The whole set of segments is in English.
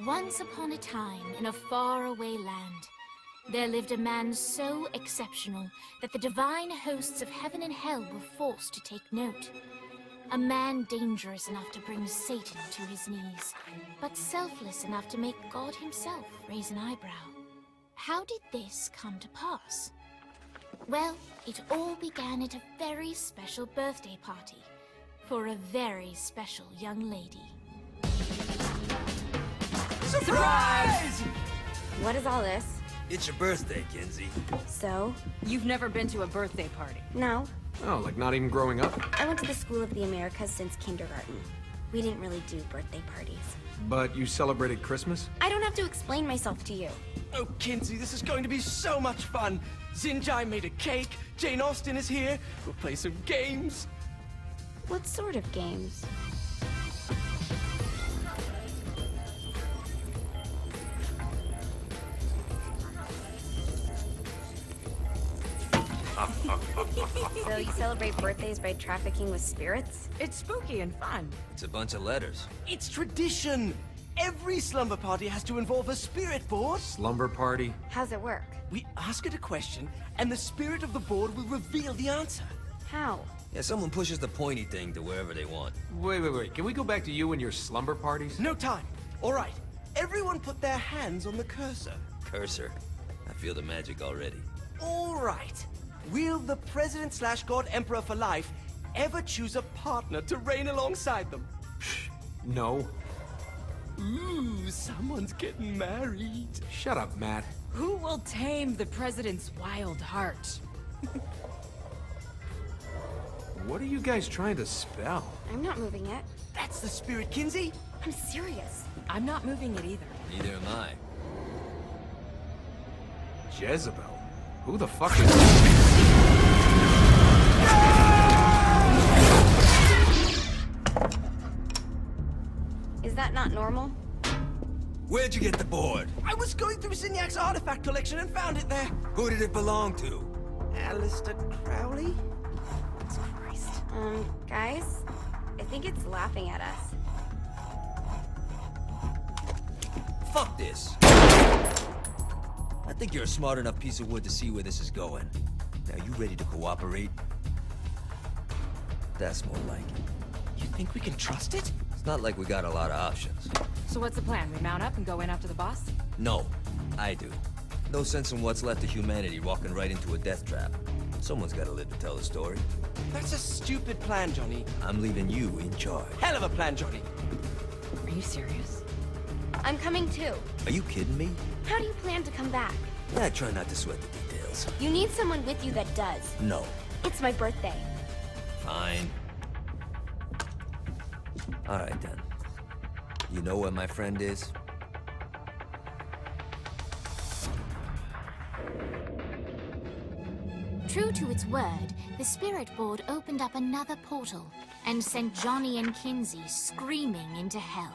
Once upon a time, in a faraway land, there lived a man so exceptional that the divine hosts of heaven and hell were forced to take note. A man dangerous enough to bring Satan to his knees, but selfless enough to make God himself raise an eyebrow. How did this come to pass? Well, it all began at a very special birthday party for a very special young lady. Surprise! What is all this? It's your birthday, Kinsey. So? You've never been to a birthday party? No. Oh, like not even growing up? I went to the School of the Americas since kindergarten. We didn't really do birthday parties. But you celebrated Christmas? I don't have to explain myself to you. Oh, Kinsey, this is going to be so much fun. Xinjai made a cake, Jane Austen is here, we'll play some games. What sort of games? So you celebrate birthdays by trafficking with spirits? It's spooky and fun. It's a bunch of letters. It's tradition. Every slumber party has to involve a spirit board. Slumber party? How's it work? We ask it a question, and the spirit of the board will reveal the answer. How? Yeah, someone pushes the pointy thing to wherever they want. Wait. Can we go back to you and your slumber parties? No time. All right. Everyone put their hands on the cursor. Cursor. I feel the magic already. All right. Will the President/God Emperor for life ever choose a partner to reign alongside them? No. Ooh, someone's getting married. Shut up, Matt. Who will tame the president's wild heart? What are you guys trying to spell? I'm not moving it. That's the spirit, Kinsey. I'm serious. I'm not moving it either. Neither am I. Jezebel? Who the fuck is... Is that not normal? Where'd you get the board? I was going through Zinyak artifact collection and found it there. Who did it belong to? Alistair Crowley? Christ. Guys? I think it's laughing at us. Fuck this. I think you're a smart enough piece of wood to see where this is going. Now, you ready to cooperate? That's more like it. You think we can trust it? It's not like we got a lot of options. So what's the plan? We mount up and go in after the boss? No, I do. No sense in what's left of humanity walking right into a death trap. Someone's gotta live to tell the story. That's a stupid plan, Johnny. I'm leaving you in charge. Hell of a plan, Johnny. Are you serious? I'm coming too. Are you kidding me? How do you plan to come back? I try not to sweat the details. You need someone with you that does. No. It's my birthday. Fine. Alright then. You know where my friend is? True to its word, the spirit board opened up another portal and sent Johnny and Kinsey screaming into hell.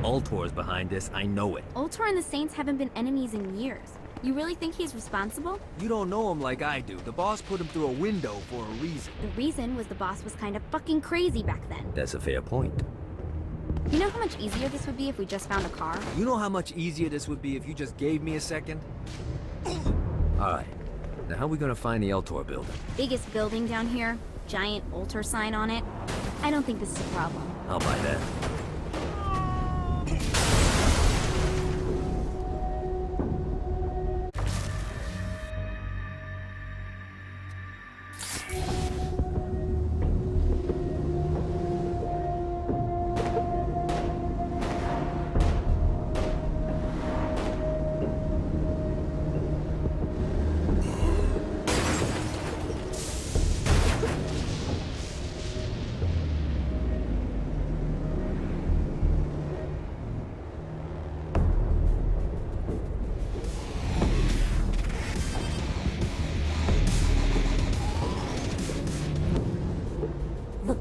Ultor's behind this, I know it. Ultor and the Saints haven't been enemies in years. You really think he's responsible? You don't know him like I do. The boss put him through a window for a reason. The reason was the boss was kind of fucking crazy back then. That's a fair point. You know how much easier this would be if we just found a car? You know how much easier this would be if you just gave me a second? Alright. Now how are we gonna find the Ultor building? Biggest building down here, giant Ultor sign on it. I don't think this is a problem. I'll buy that.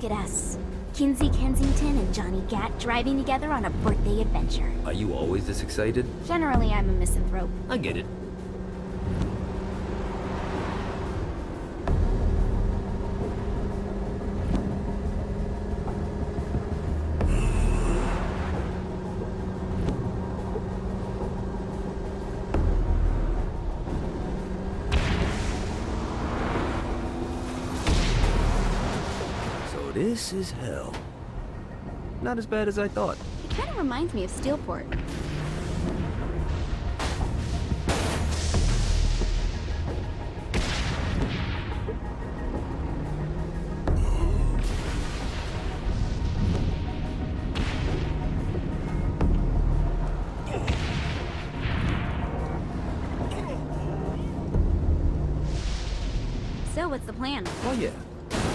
Look at us. Kinsey Kensington and Johnny Gat driving together on a birthday adventure. Are you always this excited? Generally, I'm a misanthrope. I get it. This is hell. Not as bad as I thought. It kind of reminds me of Steelport. So, what's the plan? Oh yeah.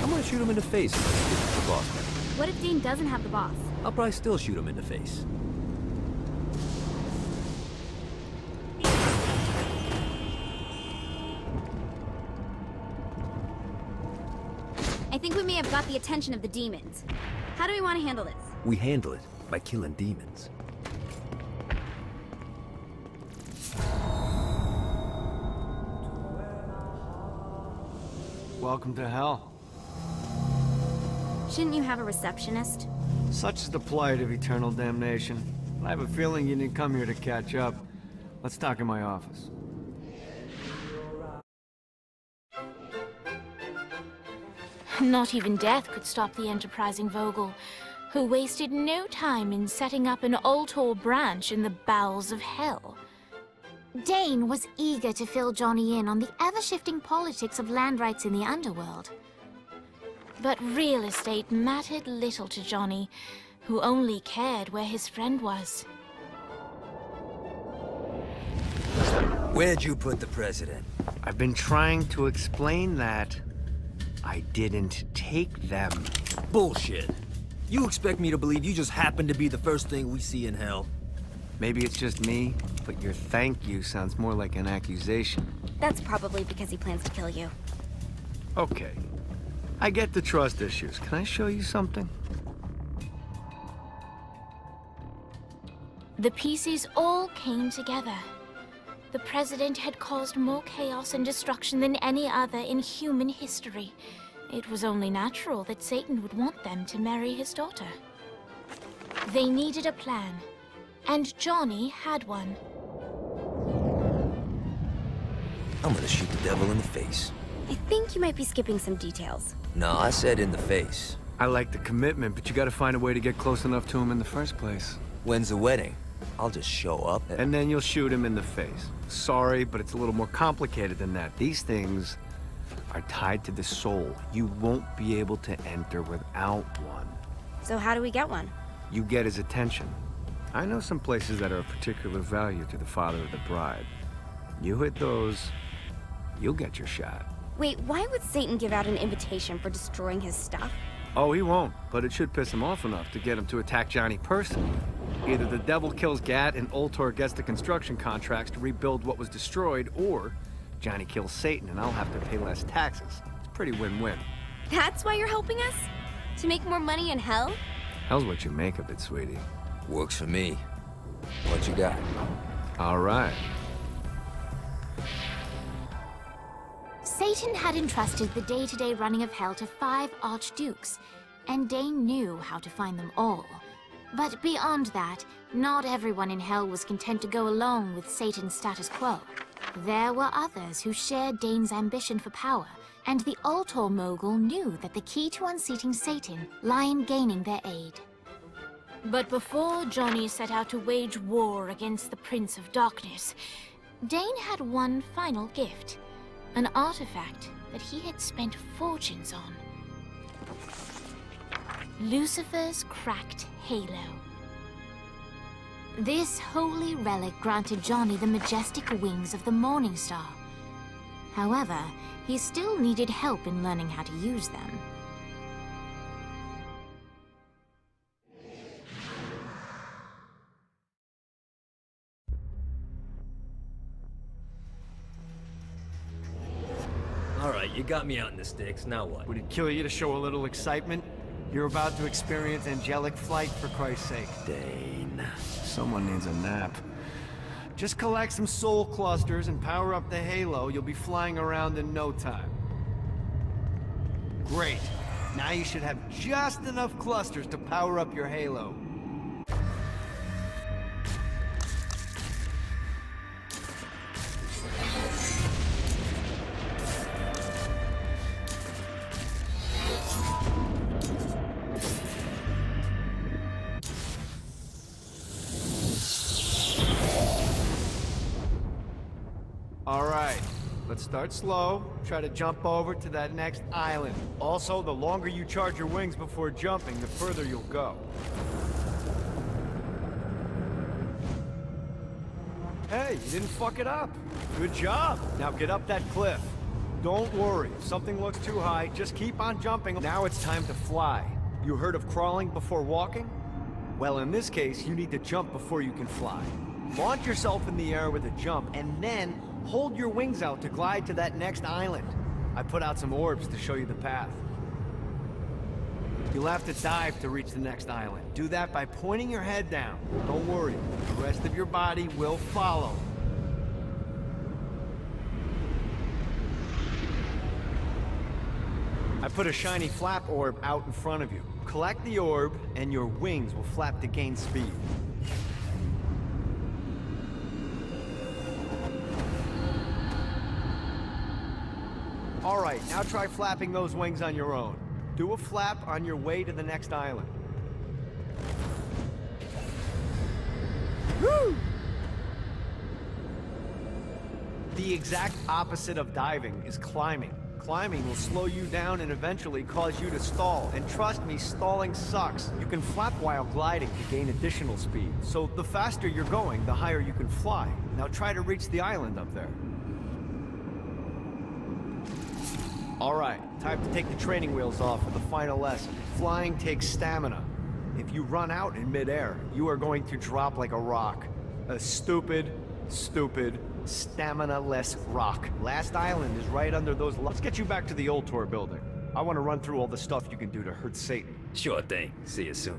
I'm gonna shoot him in the face if I get to the boss man. What if Dane doesn't have the boss? I'll probably still shoot him in the face. I think we may have got the attention of the demons. How do we want to handle this? We handle it by killing demons. Welcome to hell. Shouldn't you have a receptionist? Such is the plight of eternal damnation. I have a feeling you didn't come here to catch up. Let's talk in my office. Not even death could stop the enterprising Vogel, who wasted no time in setting up an Ultor branch in the bowels of hell. Dane was eager to fill Johnny in on the ever-shifting politics of land rights in the underworld. But real estate mattered little to Johnny, who only cared where his friend was. Where'd you put the president? I've been trying to explain that. I didn't take them. Bullshit. You expect me to believe you just happened to be the first thing we see in hell? Maybe it's just me, but your thank you sounds more like an accusation. That's probably because he plans to kill you. Okay. I get the trust issues. Can I show you something? The pieces all came together. The president had caused more chaos and destruction than any other in human history. It was only natural that Satan would want them to marry his daughter. They needed a plan, and Johnny had one. I'm gonna shoot the devil in the face. I think you might be skipping some details. No, I said in the face. I like the commitment, but you gotta find a way to get close enough to him in the first place. When's the wedding? I'll just show up And then you'll shoot him in the face. Sorry, but it's a little more complicated than that. These things are tied to the soul. You won't be able to enter without one. So how do we get one? You get his attention. I know some places that are of particular value to the father of the bride. You hit those, you'll get your shot. Wait, why would Satan give out an invitation for destroying his stuff? Oh, he won't, but it should piss him off enough to get him to attack Johnny personally. Either the devil kills Gat and Ultor gets the construction contracts to rebuild what was destroyed, or Johnny kills Satan and I'll have to pay less taxes. It's pretty win-win. That's why you're helping us? To make more money in hell? Hell's what you make of it, sweetie. Works for me. What you got? All right. Satan had entrusted the day-to-day running of hell to 5 archdukes, and Dane knew how to find them all. But beyond that, not everyone in hell was content to go along with Satan's status quo. There were others who shared Dane's ambition for power, and the Ultor mogul knew that the key to unseating Satan lay in gaining their aid. But before Johnny set out to wage war against the Prince of Darkness, Dane had one final gift. An artifact that he had spent fortunes on. Lucifer's cracked halo. This holy relic granted Johnny the majestic wings of the Morning Star. However, he still needed help in learning how to use them. All right, you got me out in the sticks. Now what? Would it kill you to show a little excitement? You're about to experience angelic flight, for Christ's sake. Dane. Someone needs a nap. Just collect some soul clusters and power up the Heyyo. You'll be flying around in no time. Great. Now you should have just enough clusters to power up your Heyyo. All right, let's start slow. Try to jump over to that next island. Also, the longer you charge your wings before jumping, the further you'll go. Hey, you didn't fuck it up. Good job. Now get up that cliff. Don't worry, if something looks too high, just keep on jumping. Now it's time to fly. You heard of crawling before walking? Well, in this case, you need to jump before you can fly. Launch yourself in the air with a jump, and then hold your wings out to glide to that next island. I put out some orbs to show you the path. You'll have to dive to reach the next island. Do that by pointing your head down. Don't worry, the rest of your body will follow. I put a shiny flap orb out in front of you. Collect the orb, and your wings will flap to gain speed. All right, now try flapping those wings on your own. Do a flap on your way to the next island. Woo! The exact opposite of diving is climbing. Climbing will slow you down and eventually cause you to stall. And trust me, stalling sucks. You can flap while gliding to gain additional speed. So the faster you're going, the higher you can fly. Now try to reach the island up there. All right, time to take the training wheels off for the final lesson. Flying takes stamina. If you run out in midair, you are going to drop like a rock. A stupid, stamina-less rock. Last island is right under those... Let's get you back to the old tour building. I want to run through all the stuff you can do to hurt Satan. Sure thing. See you soon.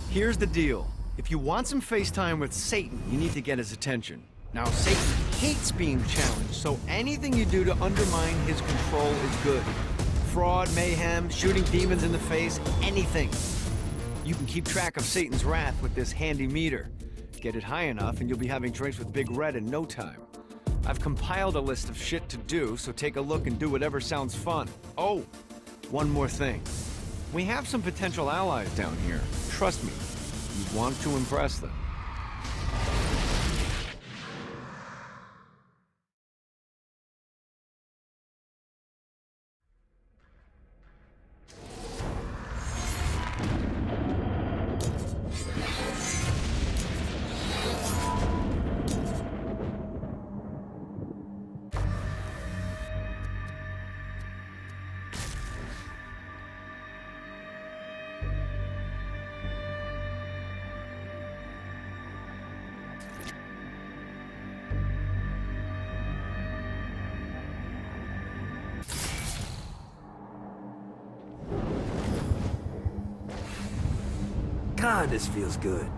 Here's the deal. If you want some FaceTime with Satan, you need to get his attention. Now, Satan hates being challenged, so anything you do to undermine his control is good. Fraud, mayhem, shooting demons in the face, anything. You can keep track of Satan's wrath with this handy meter. Get it high enough and you'll be having drinks with Big Red in no time. I've compiled a list of shit to do, so take a look and do whatever sounds fun. Oh, one more thing. We have some potential allies down here. Trust me, you want to impress them. God, this feels good.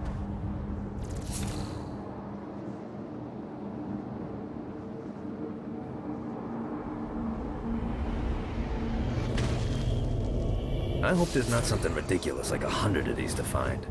I hope there's not something ridiculous like 100 of these to find.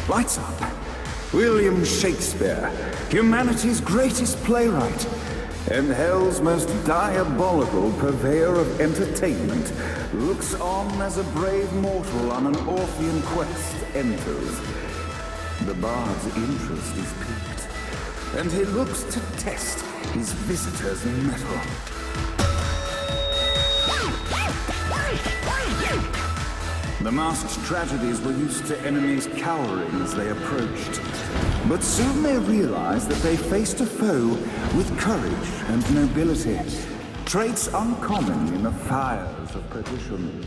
Lights up. William Shakespeare, humanity's greatest playwright. and hell's most diabolical purveyor of entertainment looks on as a brave mortal on an Orphean quest enters. The bard's interest is piqued, and he looks to test his visitor's mettle. The masked tragedies were used to enemies cowering as they approached. But soon they realized that they faced a foe with courage and nobility, traits uncommon in the fires of perdition.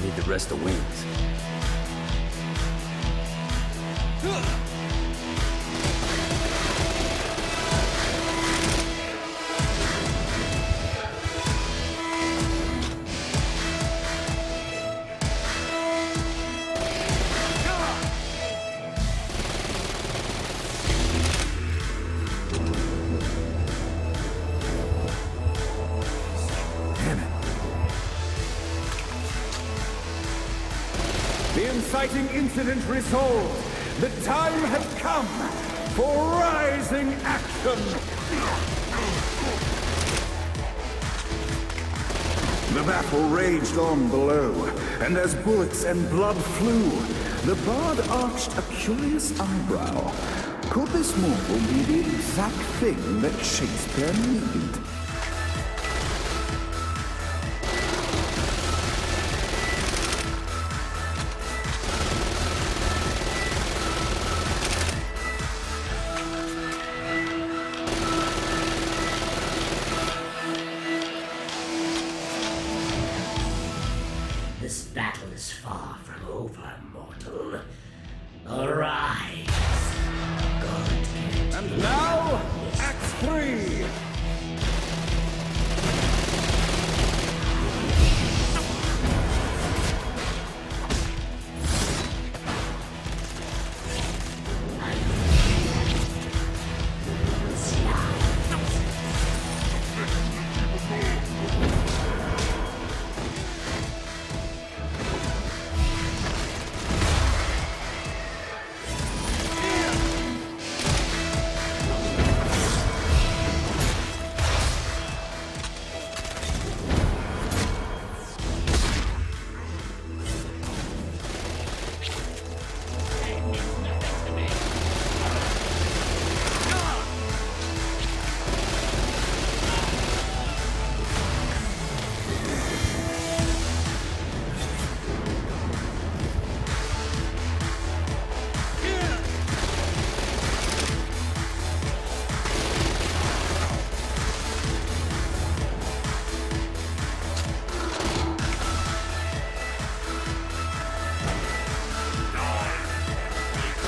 Need to rest the wings. The inciting incident resolved. The time has come for rising action. The battle raged on below, and as bullets and blood flew, the bard arched a curious eyebrow. Could this mortal be the exact thing that Shakespeare needed? This battle is far from over, mortal. Arise. God. And now, Act 3!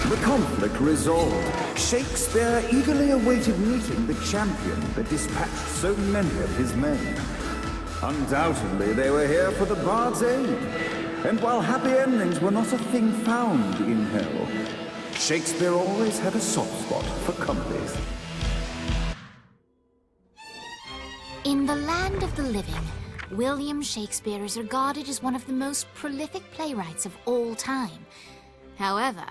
The conflict resolved. Shakespeare eagerly awaited meeting the champion that dispatched so many of his men. Undoubtedly, they were here for the bard's aid. And while happy endings were not a thing found in hell, Shakespeare always had a soft spot for comedies. In the land of the living, William Shakespeare is regarded as one of the most prolific playwrights of all time. However,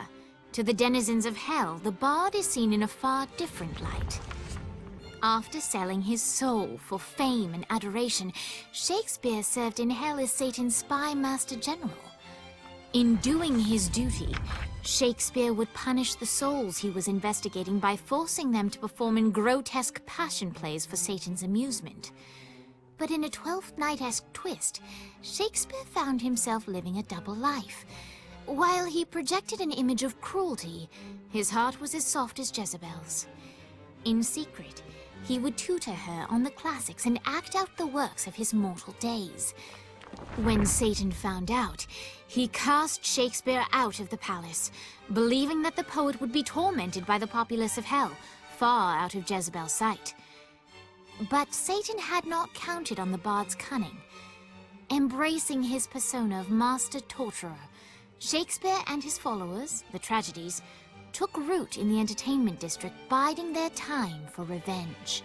to the denizens of hell, the bard is seen in a far different light. After selling his soul for fame and adoration, Shakespeare served in hell as Satan's spy master general. In doing his duty, Shakespeare would punish the souls he was investigating by forcing them to perform in grotesque passion plays for Satan's amusement. But in a Twelfth Night-esque twist, Shakespeare found himself living a double life. While he projected an image of cruelty, his heart was as soft as Jezebel's. In secret, he would tutor her on the classics and act out the works of his mortal days. When Satan found out, he cast Shakespeare out of the palace, believing that the poet would be tormented by the populace of hell, far out of Jezebel's sight. But Satan had not counted on the bard's cunning. Embracing his persona of master torturer, Shakespeare and his followers, the tragedies, took root in the entertainment district, biding their time for revenge.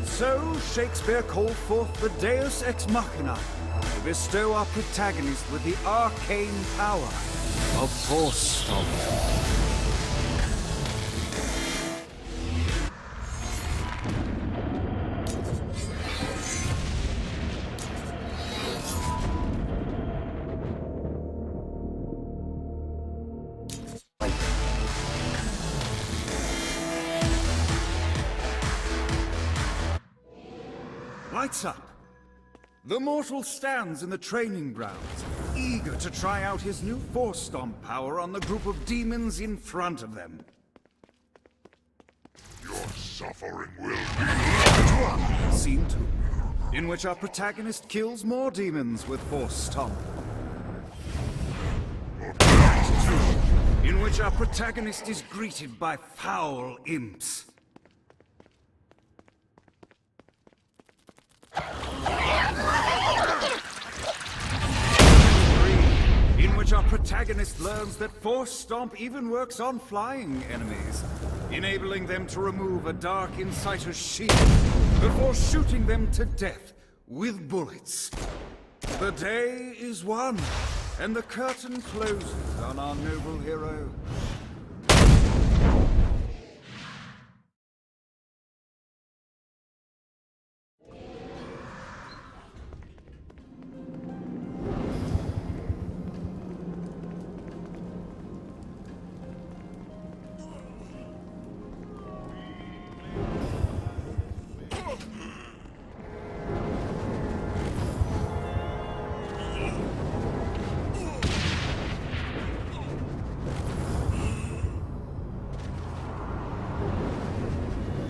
So, Shakespeare called forth the Deus Ex Machina to bestow our protagonist with the arcane power of Force Stomp. Lights up. The mortal stands in the training grounds, eager to try out his new Force Stomp power on the group of demons in front of them. Your suffering will be... Scene 2, in which our protagonist kills more demons with Force Stomp. Act 2, in which our protagonist is greeted by foul imps. In which our protagonist learns that Force Stomp even works on flying enemies, enabling them to remove a Dark Inciter's shield before shooting them to death with bullets. The day is won, and the curtain closes on our noble hero.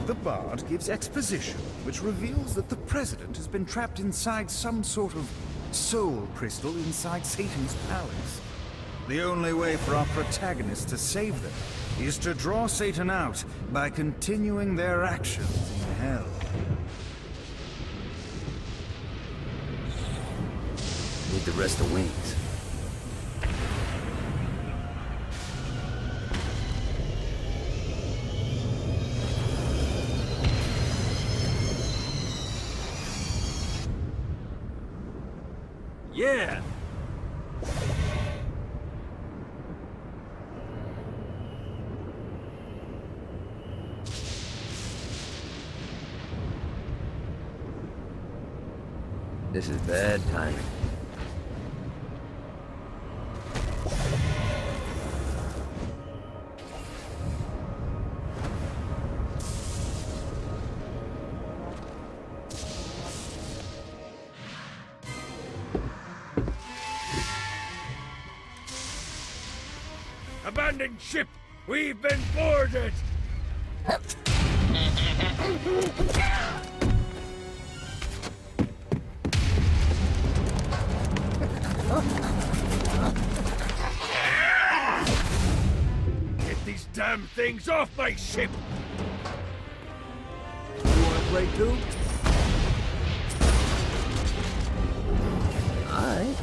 The Bard gives exposition, which reveals that the President has been trapped inside some sort of soul crystal inside Satan's palace. The only way for our protagonist to save them is to draw Satan out by continuing their actions in hell. Need the rest of wings. Yeah! This is bad timing. Abandoned ship! We've been boarded! Get these damn things off my ship! You wanna play too? Alright.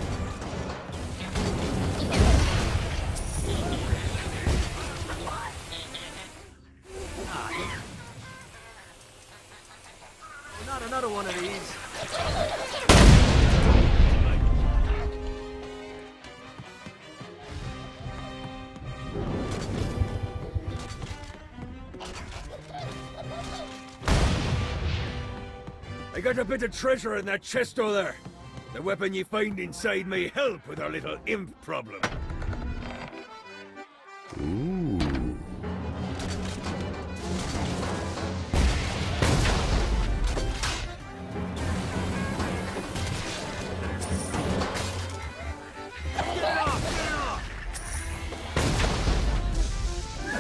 Not another one of these. I got a bit of treasure in that chest over there. The weapon you find inside may help with our little imp problem. Ooh.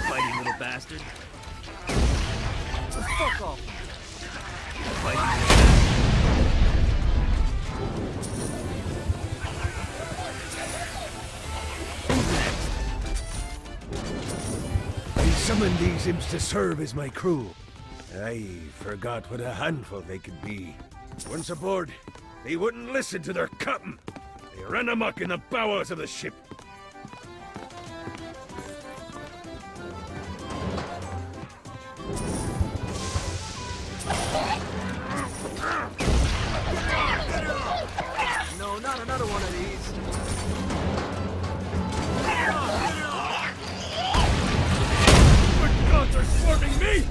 Fighting little bastard. Fuck off. Fighting little bastard. I summoned these imps to serve as my crew. I forgot what a handful they could be. Once aboard, They wouldn't listen to their captain. They ran amok in the bowels of the ship. No, not another one of these. What gods are swarming me?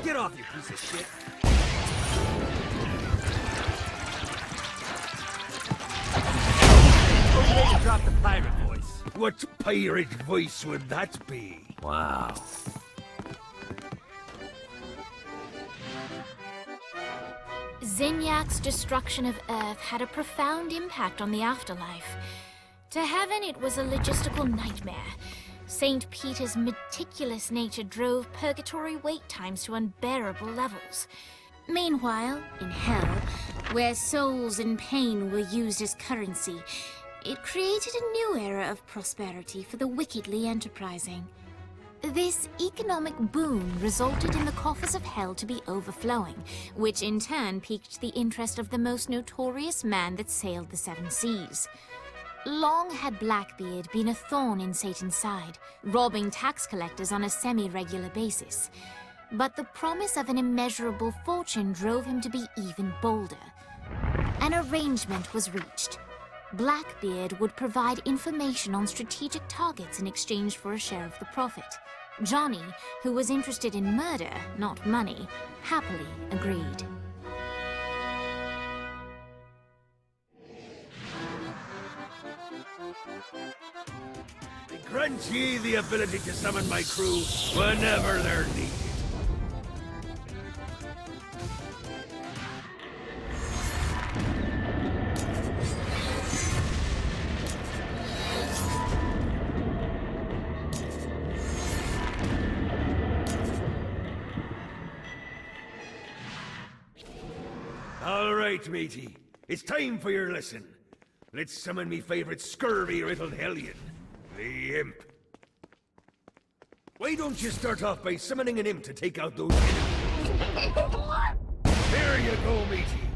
Get off, you piece of shit. Okay, drop the pirate voice. What pirate voice would that be? Wow. Zinyak's destruction of Earth had a profound impact on the afterlife. To heaven, it was a logistical nightmare. St. Peter's meticulous nature drove purgatory wait times to unbearable levels. Meanwhile, in hell, where souls in pain were used as currency, it created a new era of prosperity for the wickedly enterprising. This economic boom resulted in the coffers of hell to be overflowing, which in turn piqued the interest of the most notorious man that sailed the seven seas. Long had Blackbeard been a thorn in Satan's side, robbing tax collectors on a semi-regular basis. But the promise of an immeasurable fortune drove him to be even bolder. An arrangement was reached. Blackbeard would provide information on strategic targets in exchange for a share of the profit. Johnny, who was interested in murder, not money, happily agreed. I grant ye the ability to summon my crew whenever they're needed. All right, matey. It's time for your lesson. Let's summon me favorite scurvy-riddled hellion, the Imp. Why don't you start off by summoning an Imp to take out those enemies? There you go, matey.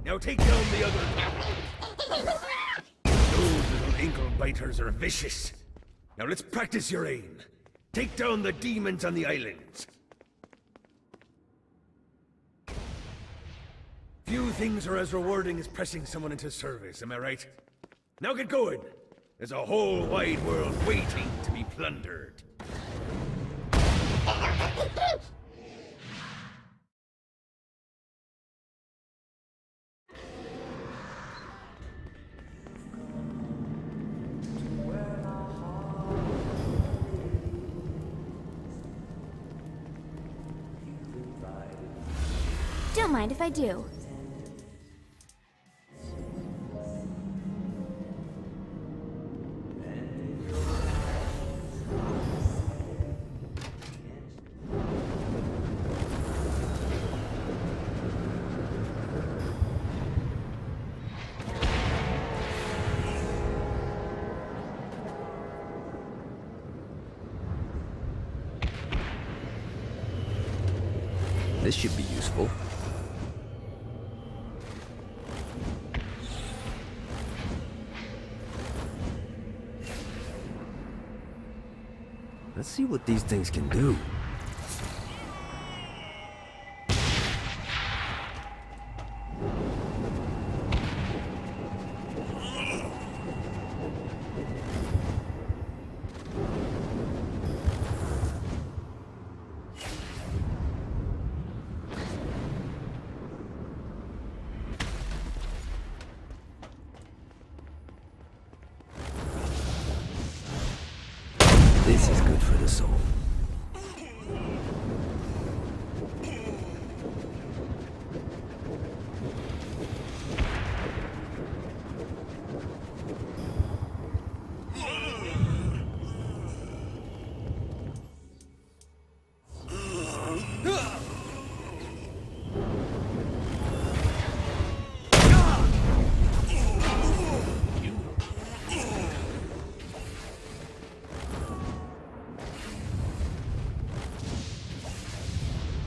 Now take down the other... Those little ankle biters are vicious. Now let's practice your aim. Take down the demons on the islands. Few things are as rewarding as pressing someone into service, am I right? Now get going! There's a whole wide world waiting to be plundered. Don't mind if I do. This should be useful. Let's see what these things can do. This is good for the soul.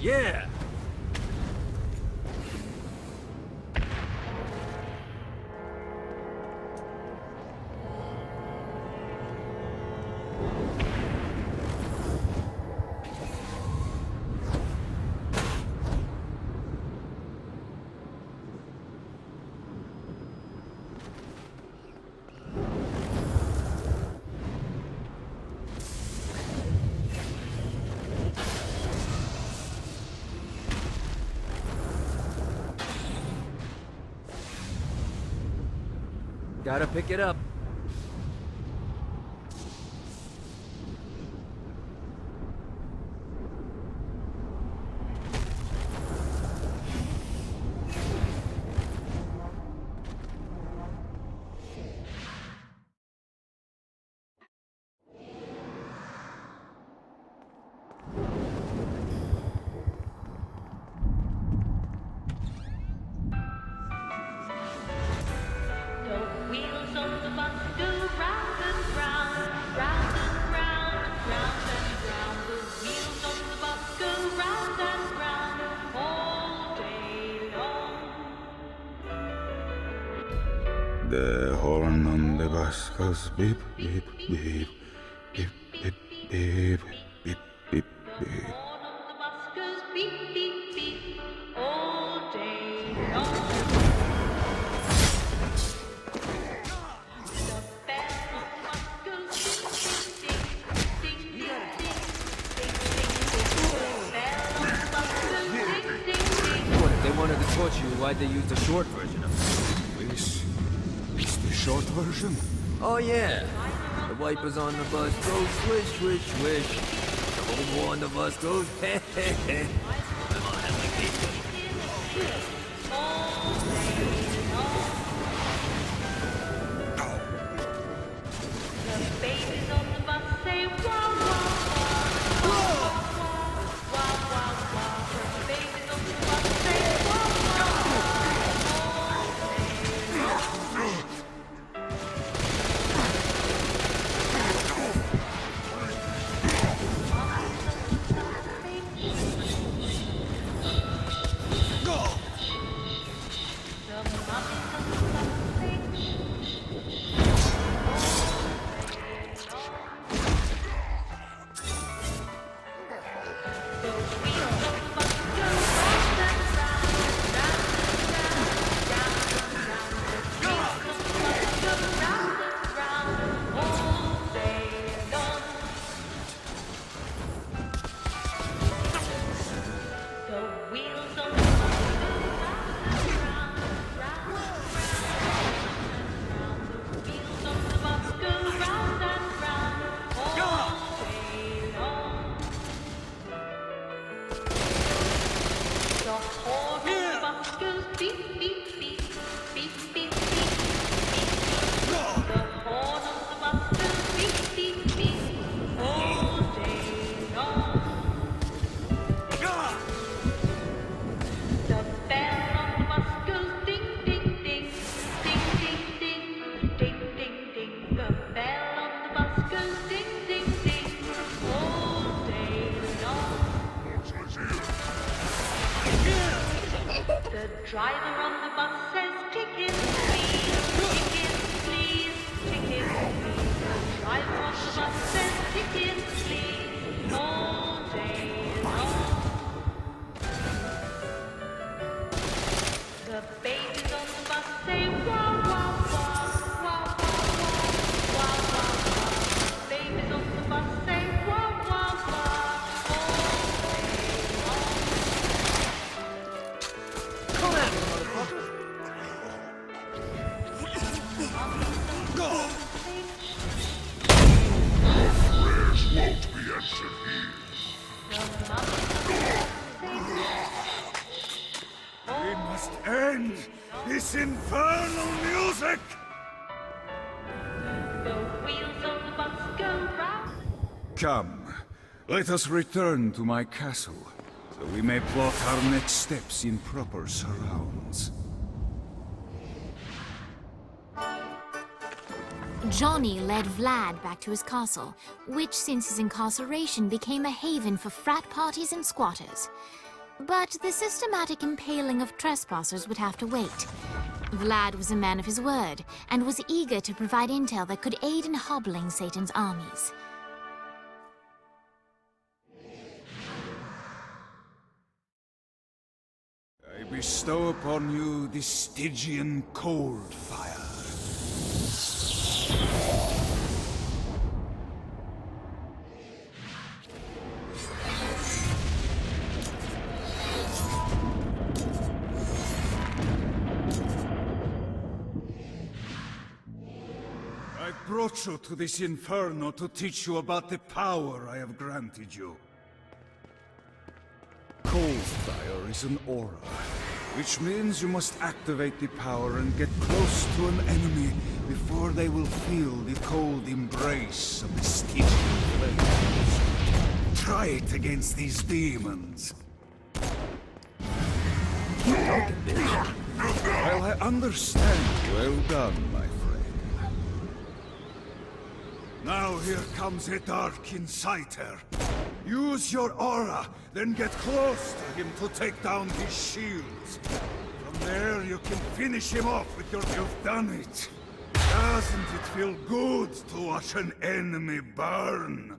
Yeah! Gotta pick it up. The horn on the bus goes beep, beep, beep, beep, beep, beep, beep, beep, beep. What, if they wanted to torture you, why'd they use the short version of it? This is the short version. Oh yeah. The wipers on the bus go swish, swish, swish. The whole war on the bus goes hey, hey, hey. Driver on the bus says ticket, please, ticket, please. Driver on the bus says ticket, please, all day long. The babies on the bus say wah, wah, wah, wah, wah, wah, wah, wah. Babies on the bus say wah, wah, wah, all day long. Come at me, motherfucker! Won't be answered We must end this infernal music! The wheels of the bus go round. Come, let us return to my castle, so we may plot our next steps in proper surrounds. Johnny led Vlad back to his castle, which since his incarceration became a haven for frat parties and squatters. But the systematic impaling of trespassers would have to wait. Vlad was a man of his word, and was eager to provide intel that could aid in hobbling Satan's armies. I bestow upon you the Stygian cold fire. brought you to this inferno to teach you about the power I have granted you. Cold fire is an aura, which means you must activate the power and get close to an enemy before they will feel the cold embrace of the Stygian flames. Try it against these demons. Well, I understand. Well done, my friend. Now here comes a dark inciter. Use your aura, then get close to him to take down his shields. From there, you can finish him off with your... You've done it. Doesn't it feel good to watch an enemy burn?